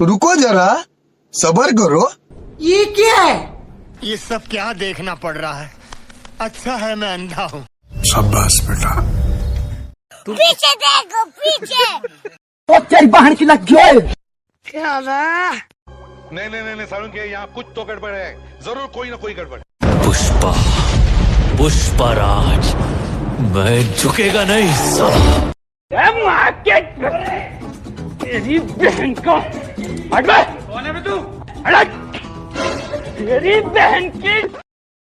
रुको जरा, सबर करो। ये क्या है? ये सब क्या देखना पड़ रहा है? अच्छा है मैं अंधा हूँ। शाबाश बेटा। पीछे देखो पीछे। ओ तेरी बहन की लग गई। नहीं सारुण के यहाँ कुछ तो गड़बड़ है, जरूर कोई ना कोई गड़बड़। पुष्पा, पुष्पराज, मैं झुकेगा नहीं साला। तेरी बहन को हट। कौन है तू? हट। तेरी बहन की